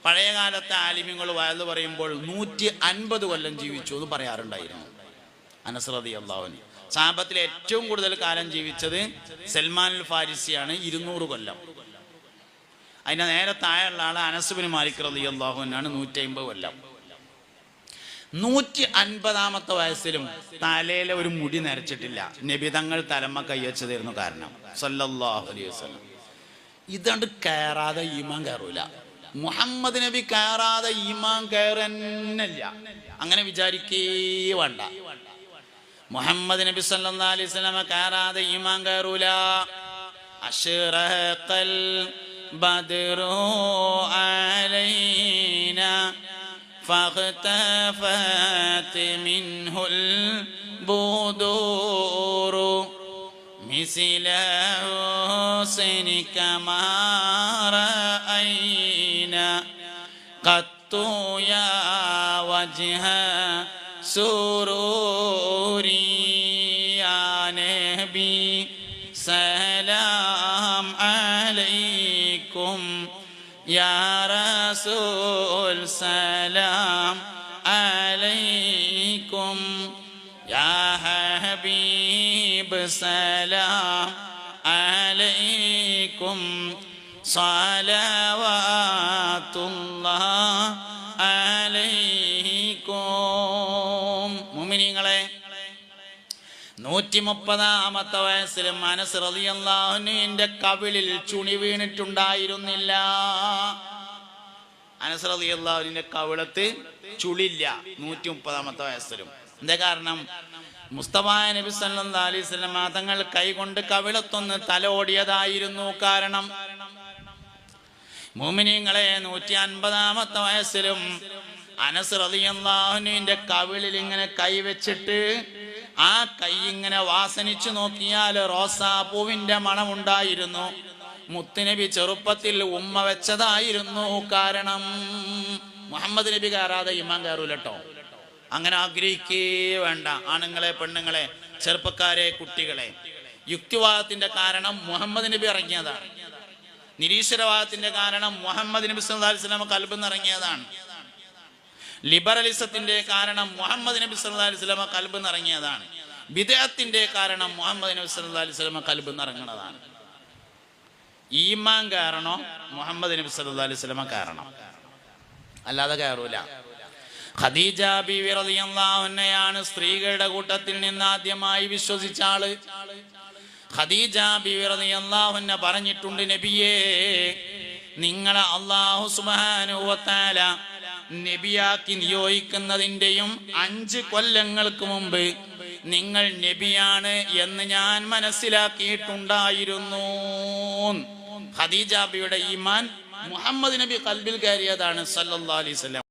പഴയകാലത്തെ ആലിമ്യങ്ങൾ വയത് പറയുമ്പോൾ 150 കൊല്ലം ജീവിച്ചു എന്ന് പറയാറുണ്ടായിരുന്നു അനസ് റളിയല്ലാഹു അൻഹു. സഹാബത്തിൽ ഏറ്റവും കൂടുതൽ കാലം ജീവിച്ചത് സൽമാൻ അൽ ഫാരിസിയാണ്, 200 കൊല്ലം. അതിന്റെ നേരെ താഴെയുള്ള ആള് അനസ് ബിൻ മാലിക് റളിയല്ലാഹു അൻഹു 150 കൊല്ലം. 150ാമത്തെ വയസ്സിലും തലയിലെ ഒരു മുടി നരച്ചിട്ടില്ല. നബി തങ്ങൾ തലമ്മ കൈവച്ചതായിരുന്നു കാരണം സല്ലല്ലാഹു അലൈഹി വസല്ലം. ഇതുകൊണ്ട് കയറാതെ ഈമാൻ കയറൂല. മുഹമ്മദ് നബി കയറാതെ ഈമാൻ കയറന്നില്ല. അങ്ങനെ വിചാരിക്കേ വേണ്ട. മുഹമ്മദ് നബി സല്ലല്ലാഹു അലൈഹി വസല്ലം കയറാതെ ഈമാൻ കയറൂല. അശ്റഖൽ ബദ്റു അലൈന فاختفت منه البدور مثل حسنك ما رأينا قط يا وجه سروري يا نبي سلام عليكم يا رسول سلام عليكم يا حبيب سلام عليكم صلوات الله عليكم. മുഅ്മിനീങ്ങളെ, 130-ാമത്തെ വയസ്സിൽ അനസ് റളിയല്ലാഹു അൻഹുവിന്റെ കവിളിൽ ചുണി വീണിട്ടുണ്ടായിരുന്നില്ല. അനസ് റളിയല്ലാഹു അൻഹുവിന്റെ കവിളത്ത് ചുളില്ല 130-ാമത്തെ വയസ്സിലും. എന്താ കാരണം? മുസ്തഫ നബി സല്ലല്ലാഹു അലൈഹി വസല്ലം തങ്ങൾ കൈകൊണ്ട് കവിളത്തൊന്ന് തലോടിയതായിരുന്നു കാരണം. മുഅ്മിനീങ്ങളെ, 150-ാമത്തെ വയസ്സിലും അനസ് റളിയല്ലാഹു അൻഹുവിന്റെ കവിളിൽ ഇങ്ങനെ കൈവച്ചിട്ട് ആ കൈ ഇങ്ങനെ വാസനിച്ചു നോക്കിയാൽ റോസാപ്പൂവിന്റെ മണമുണ്ടായിരുന്നു. മുത്തുനബി ചെറുപ്പത്തിൽ ഉമ്മ വെച്ചതായിരുന്നു കാരണം. മുഹമ്മദ് നബി കയറാതെ ഈമാൻ കയറൂലട്ടോ. അങ്ങനെ ആഗ്രഹിക്കേ വേണ്ട. ആണുങ്ങളെ, പെണ്ണുങ്ങളെ, ചെറുപ്പക്കാരെ, കുട്ടികളെ. യുക്തിവാദത്തിന്റെ കാരണം മുഹമ്മദ് നബി ഇറങ്ങിയതാണ്. നിരീശ്വരവാദത്തിന്റെ കാരണം മുഹമ്മദ് നബി സല്ലല്ലാഹു അലൈഹി വസല്ലം ഖൽബിൽ നിന്ന് ഇറങ്ങിയതാണ്. ലിബറലിസത്തിന്റെ കാരണം മുഹമ്മദ് നബി സല്ലല്ലാഹു അലൈഹി വസല്ലം ഖൽബിൽ നിന്ന് ഇറങ്ങിയതാണ്. ബിദ്അത്തിന്റെ കാരണം മുഹമ്മദ് നബി സല്ലല്ലാഹു അലൈഹി വസല്ലം ഖൽബിൽ നിന്ന് ഇറങ്ങുന്നതാണ്. ഈമാൻ കാരണോ മുഹമ്മദ് നബി സല്ലല്ലാഹു അലൈഹി വസല്ലം കാരണം, അല്ലാതെ കയറൂല. ഖദീജ ബീവി റളിയല്ലാഹു അൻഹയാണ് സ്ത്രീകളുടെ കൂട്ടത്തിൽ നിന്ന് ആദ്യമായി വിശ്വസിച്ച ആള്. ഖദീജ ബീവി റളിയല്ലാഹു അൻഹ പറഞ്ഞിട്ടുണ്ട്, നബിയേ, നിങ്ങളെ അല്ലാഹു സുബ്ഹാനഹു വ തആല നബിയാക്കി നിയോഗിക്കുന്നതിന്റെയും 5 കൊല്ലങ്ങൾക്ക് മുമ്പ് നിങ്ങൾ നബിയാണ് എന്ന് ഞാൻ മനസ്സിലാക്കിയിട്ടുണ്ടായിരുന്നു. ഖദീജ ബിയുടെ ഈമാൻ മുഹമ്മദ് നബി ഖൽബിൽ കയറിയതാണ് സല്ലല്ലാഹു അലൈഹി വസല്ലം.